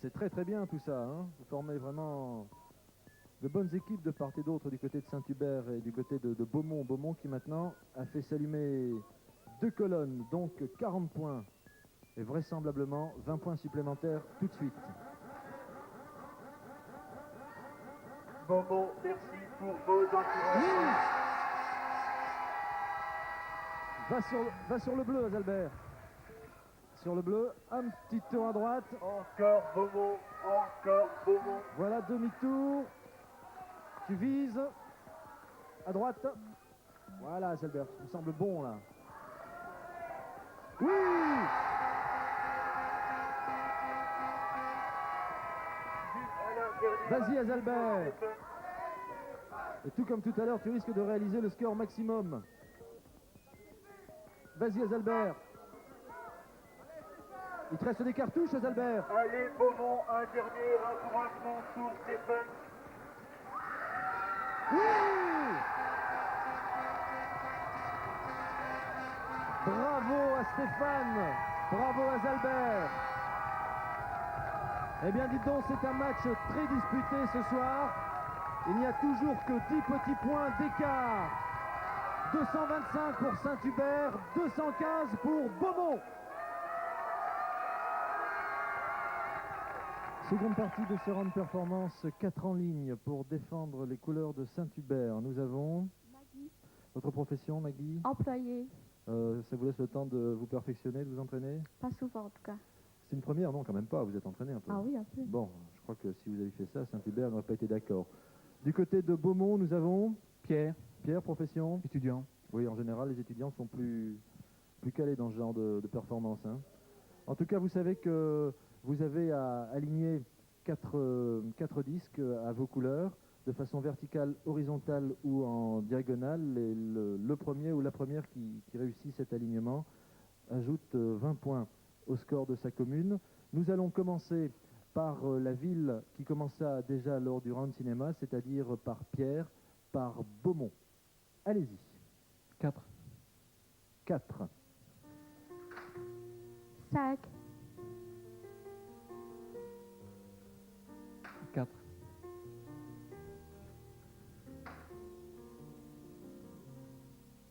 c'est très très bien tout ça. Hein. Vous formez vraiment de bonnes équipes de part et d'autre du côté de Saint-Hubert et du côté de Beaumont. Beaumont qui maintenant a fait s'allumer 2 colonnes, donc 40 points. Et vraisemblablement 20 points supplémentaires tout de suite. Beaumont, merci pour vos encouragements. Va sur le bleu, Azalbert. Sur le bleu, un petit tour à droite. Encore Beaumont, encore Beaumont. Voilà, demi-tour. Tu vises. À droite. Voilà, Azalbert, ça me semble bon là. Oui! Vas-y, Azalbert. Et tout comme tout à l'heure, tu risques de réaliser le score maximum. Vas-y, Azalbert. Il te reste des cartouches, Azalbert. Allez, Beaumont, un dernier encouragement pour Stéphane. Oui! Bravo à Stéphane. Bravo à Azalbert. Eh bien, dites donc, c'est un match très disputé ce soir. Il n'y a toujours que 10 petits points d'écart. 225 pour Saint-Hubert, 215 pour Beaumont. Seconde partie de ce round performance, 4 en ligne pour défendre les couleurs de Saint-Hubert. Nous avons Maggie, votre profession, Maggie. employé, Ça vous laisse le temps de vous perfectionner, de vous entraîner? pas souvent en tout cas. C'est une première, non, quand même pas. Vous êtes entraîné un peu. Ah oui, un peu. Bon, je crois que si vous avez fait ça, Saint-Hubert n'aurait pas été d'accord. Du côté de Beaumont, nous avons Pierre, Pierre, profession. étudiant. Oui, en général, les étudiants sont plus calés dans ce genre de performance. Hein. En tout cas, vous savez que vous avez à aligner 4 disques à vos couleurs, de façon verticale, horizontale ou en diagonale. Et le premier ou la première qui réussit cet alignement ajoute 20 points au score de sa commune. Nous allons commencer par la ville qui commença déjà lors du round cinéma, c'est-à-dire par Pierre, par Beaumont. Allez-y. 4, 4, 5, 4,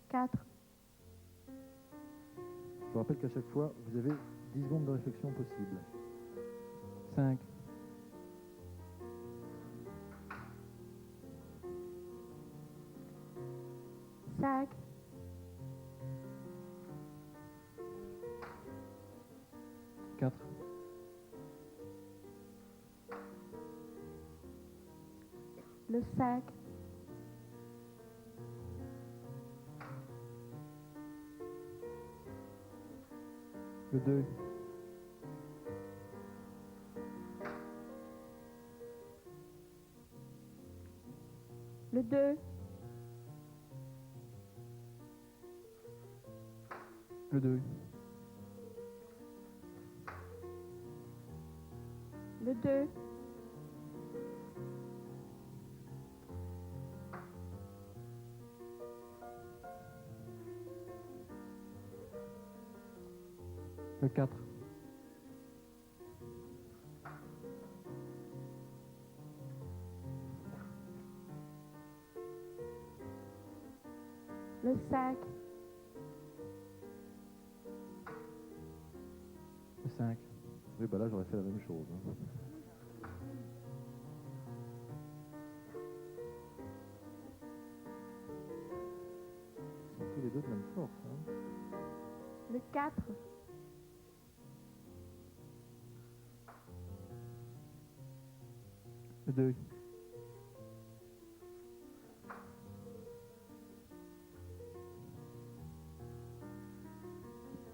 4, je vous rappelle qu'à chaque fois, vous avez 10 secondes de réflexion possible. 5, 5, 4, le 5, le 2, le 2, le 2, le 2, le 4, le 5, le 5, Oui, bah là, j'aurais fait la même chose. Hein. Ils sont tous les deux de même force. Hein. le 4, le 2,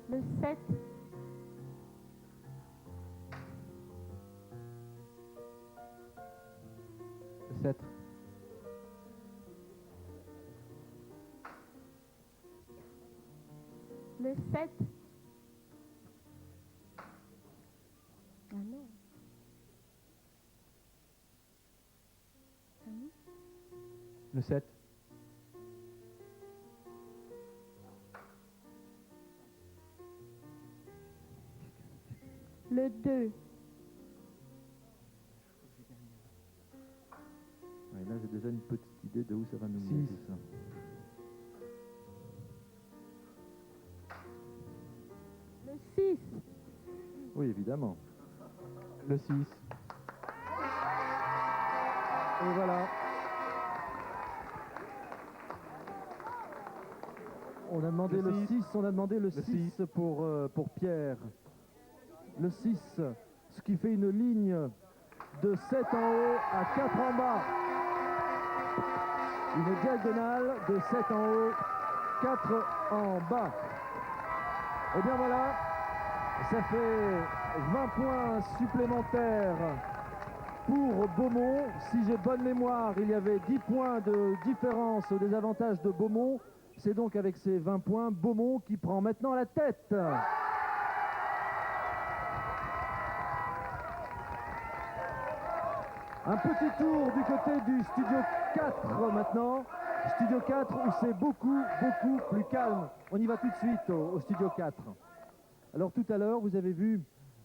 le 7, le 7, le 7. Ah non. Ah non. le 7, Le 2, déjà une petite idée de où ça va nous mener Six. tout ça. Le 6. Oui, évidemment. Le 6. Et voilà. On a demandé Le le six. 6, on a demandé le 6 six. pour Pierre. Le 6, ce qui fait une ligne de 7 en haut à 4 en bas. Une diagonale de 7 en haut, 4 en bas. Et bien voilà, ça fait 20 points supplémentaires pour Beaumont. Si j'ai bonne mémoire, il y avait 10 points de différence au désavantage de Beaumont. C'est donc avec ces 20 points, Beaumont qui prend maintenant la tête. Un petit tour du côté du studio 4 maintenant. Studio 4 où c'est beaucoup plus calme. On y va tout de suite au studio 4. Alors tout à l'heure, vous avez vu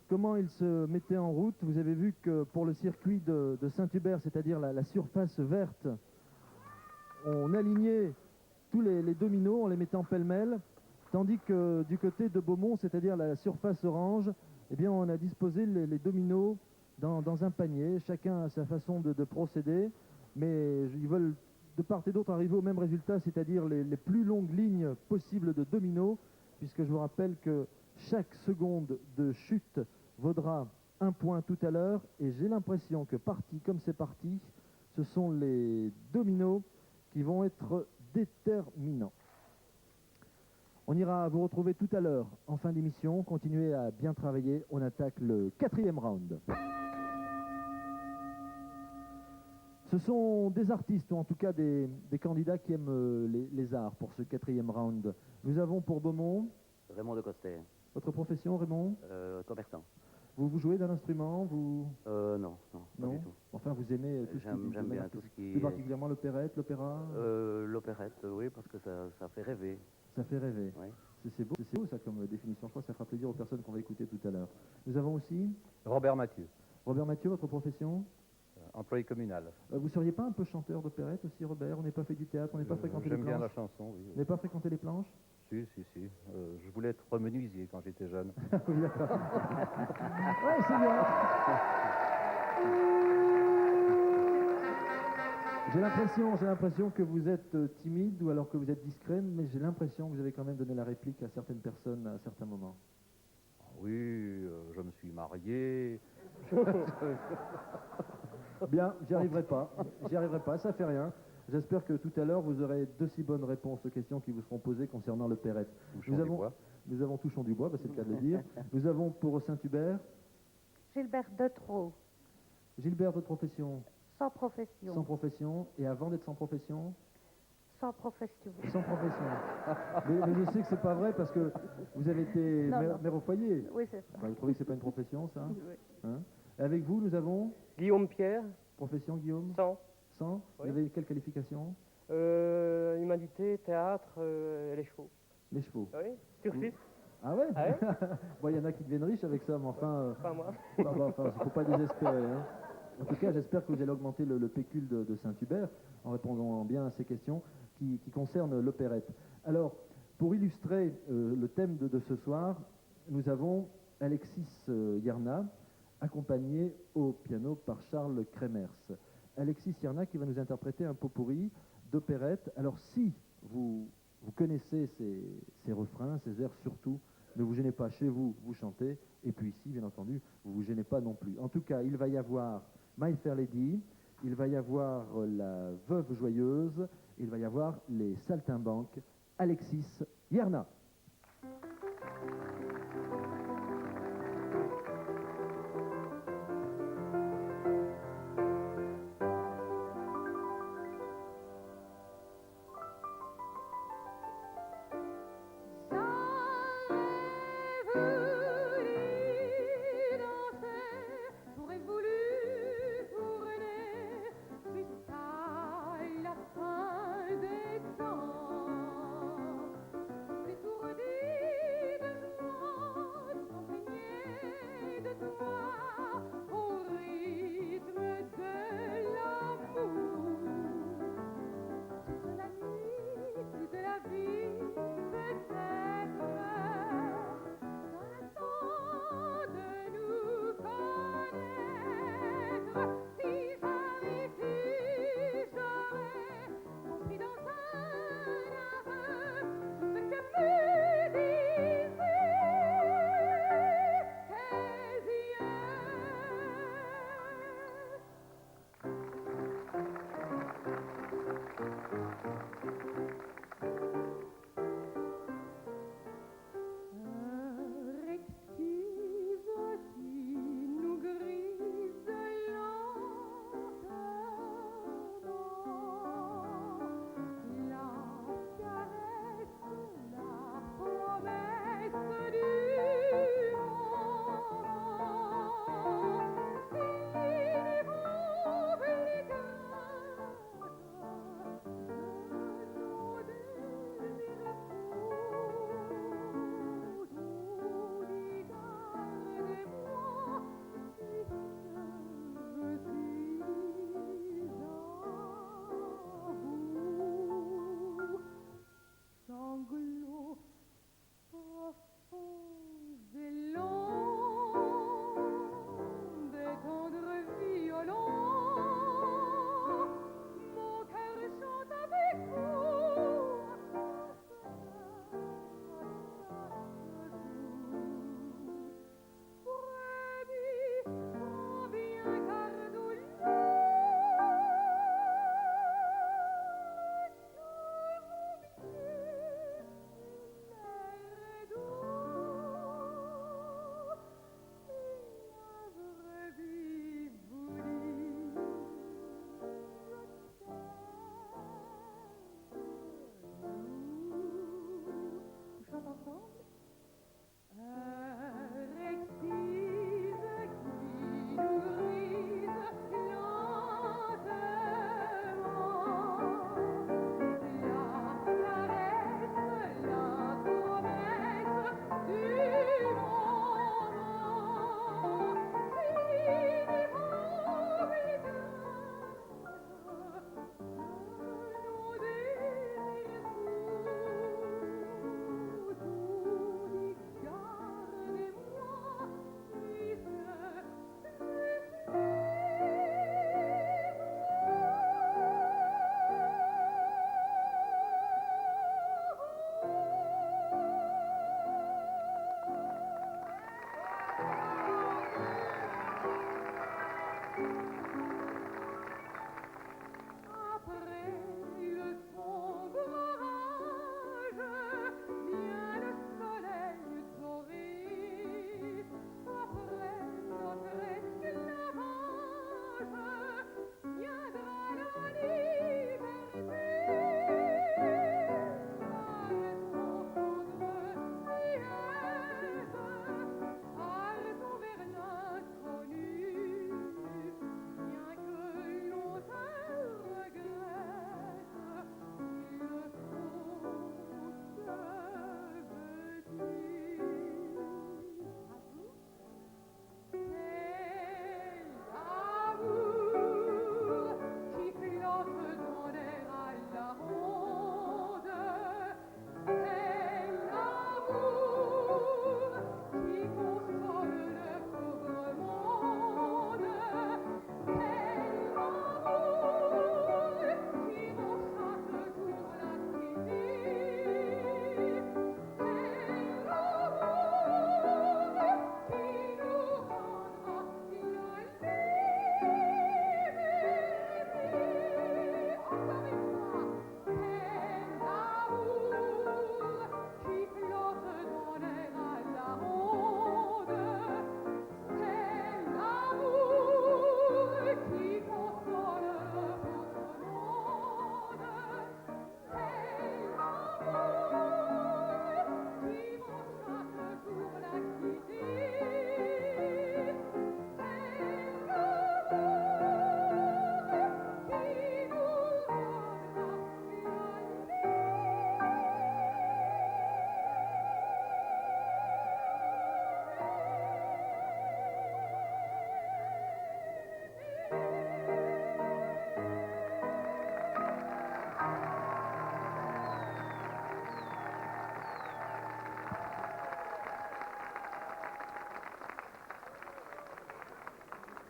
comment il se mettait en route. Vous avez vu que pour le circuit de Saint-Hubert, c'est-à-dire la surface verte, on alignait tous les dominos, on les mettait en pêle-mêle, tandis que du côté de Beaumont, c'est-à-dire la surface orange, eh bien on a disposé les dominos dans un panier. Chacun a sa façon de procéder, mais ils veulent de part et d'autre arriver au même résultat, c'est-à-dire les plus longues lignes possibles de dominos, puisque je vous rappelle que chaque seconde de chute vaudra un point tout à l'heure, et j'ai l'impression que parti comme c'est parti, ce sont les dominos qui vont être déterminants. On ira vous retrouver tout à l'heure en fin d'émission. Continuez à bien travailler. On attaque le 4e round. Ce sont des artistes, ou en tout cas des candidats qui aiment les arts pour ce 4e round. Nous avons pour Beaumont Raymond de Coster, votre profession, Raymond. commerçant. Vous jouez d'un instrument, vous Non, pas non du tout. Enfin, vous aimez tout ce qui J'aime bien tout ce qui plus est... particulièrement l'opérette, l'opéra. L'opérette, oui, parce que ça fait rêver. Ça fait rêver. Oui. C'est beau ça comme définition. Je crois que ça fera plaisir aux personnes qu'on va écouter tout à l'heure. Nous avons aussi Robert Mathieu, Robert Mathieu, votre profession. employé communal. Vous seriez pas un peu chanteur d'opérette aussi, Robert? On n'est pas fait du théâtre, on n'est pas fréquenté les J'aime bien la planches. chanson, oui. On n'est pas fréquenté les planches. Si. Je voulais être menuisier quand j'étais jeune. Oui, d'accord. Ouais, c'est bien. J'ai l'impression que vous êtes timide ou alors que vous êtes discret, mais j'ai l'impression que vous avez quand même donné la réplique à certaines personnes à certains moments. Oui, je me suis marié. Bien, j'y arriverai pas, ça fait rien. J'espère que tout à l'heure vous aurez d'aussi bonnes réponses aux questions qui vous seront posées concernant le Perrette. Nous avons Touchons du bois, c'est le cas de le dire. Nous avons pour Saint-Hubert Gilbert Detro, Gilbert, votre profession. sans profession. Sans profession, et avant d'être sans profession, Sans profession. sans profession. mais je sais que c'est pas vrai parce que vous avez été Non, non. mère au foyer. Oui, c'est ça. Bah, vous trouvez que c'est pas une profession, ça Oui. Hein? Et avec vous, nous avons Guillaume Pierre, profession, Guillaume 100. 100. Oui. Vous avez quelle qualification? Humanité, théâtre, les chevaux. Les chevaux. Oui, cursus, Ah ouais, Ah ouais Bon, il y en a qui deviennent riches avec ça, mais enfin, pas moi. il ne faut pas désespérer. Hein. En tout cas, j'espère que vous allez augmenter le pécule de Saint-Hubert en répondant bien à ces questions qui concernent l'opérette. Alors, pour illustrer le thème de ce soir, nous avons Alexis Yarna, accompagné au piano par Charles Kremers. Alexis Yarna qui va nous interpréter un pot-pourri d'opérette. Alors, si vous connaissez ces refrains, ces airs surtout, ne vous gênez pas chez vous, vous chantez, et puis ici, bien entendu, vous vous gênez pas non plus. En tout cas, il va y avoir My Fair Lady, il va y avoir La Veuve Joyeuse, il va y avoir Les Saltimbanques, Alexis Yarna. J'aurais voulu tourner jusqu'à la fin des temps. J'ai tout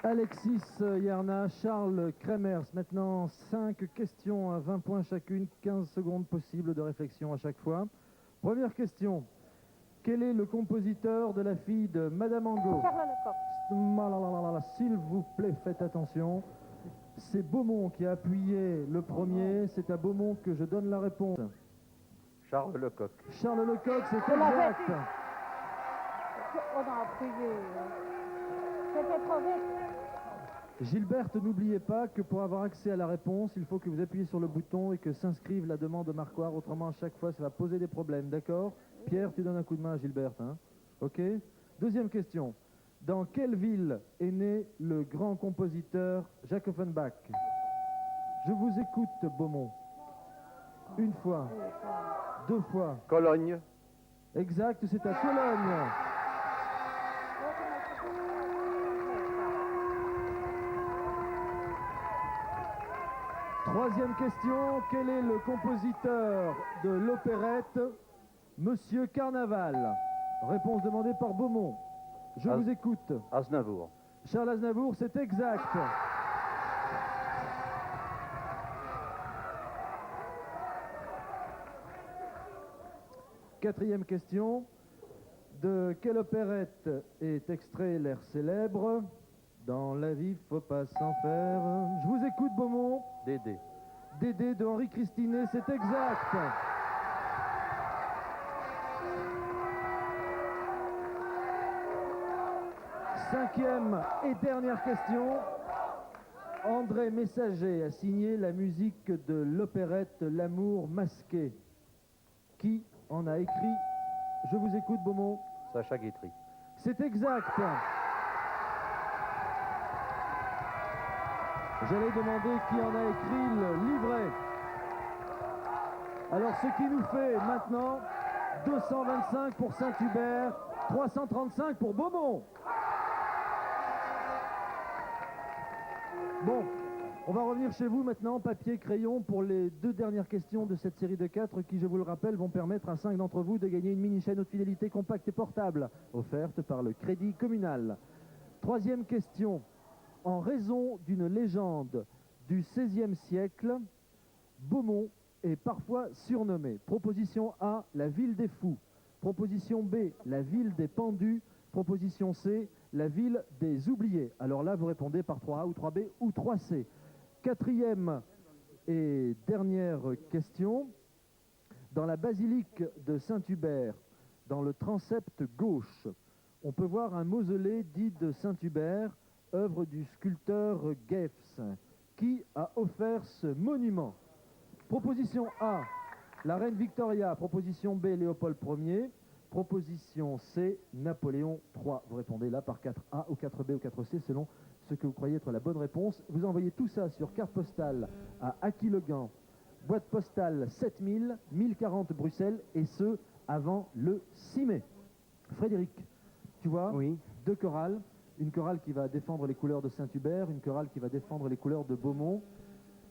Alexis Yerna, Charles Kremers. Maintenant, 5 questions à 20 points chacune, 15 secondes possibles de réflexion à chaque fois. Première question. Quel est le compositeur de la fille de Madame Angot? Charles Lecoq. S'il vous plaît, faites attention. C'est Beaumont qui a appuyé le premier. C'est à Beaumont que je donne la réponse. Charles Lecoq. Charles Lecoq, c'est Je l'avais exact. dit. On a appuyé. C'était trop vite. Gilberte, n'oubliez pas que pour avoir accès à la réponse, il faut que vous appuyez sur le bouton et que s'inscrive la demande de Marquoire. Autrement, à chaque fois, ça va poser des problèmes. D'accord? Pierre, tu donnes un coup de main à Gilberte. Hein? OK? Deuxième question. Dans quelle ville est né le grand compositeur Jacques Offenbach? Je vous écoute, Beaumont. Une fois. 2 fois. Cologne. Exact, c'est à Cologne. Troisième question, quel est le compositeur de l'opérette Monsieur Carnaval? Réponse demandée par Beaumont. Je vous écoute. Aznavour. Charles Aznavour, c'est exact. Quatrième question, de quelle opérette est extrait l'air célèbre? Dans la vie, faut pas s'en faire. Je vous écoute, Beaumont. Dédé. Dédé de Henri Christinet, c'est exact. Cinquième et dernière question. André Messager a signé la musique de l'opérette L'amour masqué. Qui en a écrit? Je vous écoute, Beaumont. Sacha Guitry. C'est exact. J'allais demander qui en a écrit le livret. Alors, ce qui nous fait maintenant 225 pour Saint-Hubert, 335 pour Beaumont. Bon, on va revenir chez vous maintenant, papier, crayon, pour les 2 dernières questions de cette série de 4 qui, je vous le rappelle, vont permettre à 5 d'entre vous de gagner une mini chaîne haute fidélité compacte et portable, offerte par le Crédit Communal. Troisième question. En raison d'une légende du XVIe siècle, Beaumont est parfois surnommé. Proposition A, la ville des fous. Proposition B, la ville des pendus. Proposition C, la ville des oubliés. Alors là, vous répondez par 3A ou 3B ou 3C. Quatrième et dernière question. Dans la basilique de Saint-Hubert, dans le transept gauche, on peut voir un mausolée dit de Saint-Hubert, œuvre du sculpteur Geefs. Qui a offert ce monument? Proposition A, la reine Victoria. Proposition B, Léopold Ier. Proposition C, Napoléon III. Vous répondez là par 4A ou 4B ou 4C selon ce que vous croyez être la bonne réponse. Vous envoyez tout ça sur carte postale à Aquiloghan, boîte postale 7000, 1040 Bruxelles, et ce, avant le 6 mai. Frédéric, tu vois, Oui. 2 chorales. Une chorale qui va défendre les couleurs de Saint-Hubert, une chorale qui va défendre les couleurs de Beaumont.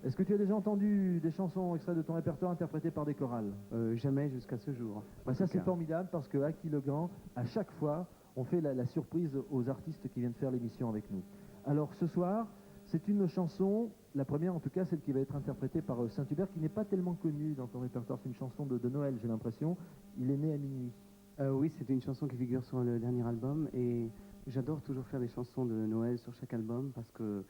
Est-ce que tu as déjà entendu des chansons extraites de ton répertoire interprétées par des chorales? Jamais jusqu'à ce jour. Bah, ça, c'est formidable parce que Aquiloghan, à chaque fois, on fait la surprise aux artistes qui viennent faire l'émission avec nous. Alors ce soir, c'est une chanson, la première en tout cas, celle qui va être interprétée par Saint-Hubert, qui n'est pas tellement connue dans ton répertoire. C'est une chanson de Noël, j'ai l'impression. Il est né à minuit. Oui, c'est une chanson qui figure sur le dernier album et j'adore toujours faire des chansons de Noël sur chaque album parce que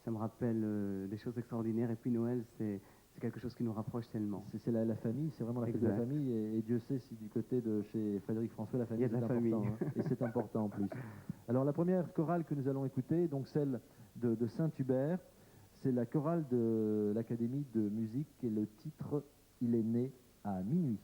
ça me rappelle des choses extraordinaires et puis Noël, c'est quelque chose qui nous rapproche tellement. C'est la famille, c'est vraiment la fête de la Exact. famille et Dieu sait si du côté de chez Frédéric François, la famille, Il y a de c'est la important. famille. Hein, et c'est important en plus. Alors la première chorale que nous allons écouter, donc celle de Saint-Hubert, c'est la chorale de l'Académie de musique et le titre « Il est né à minuit ».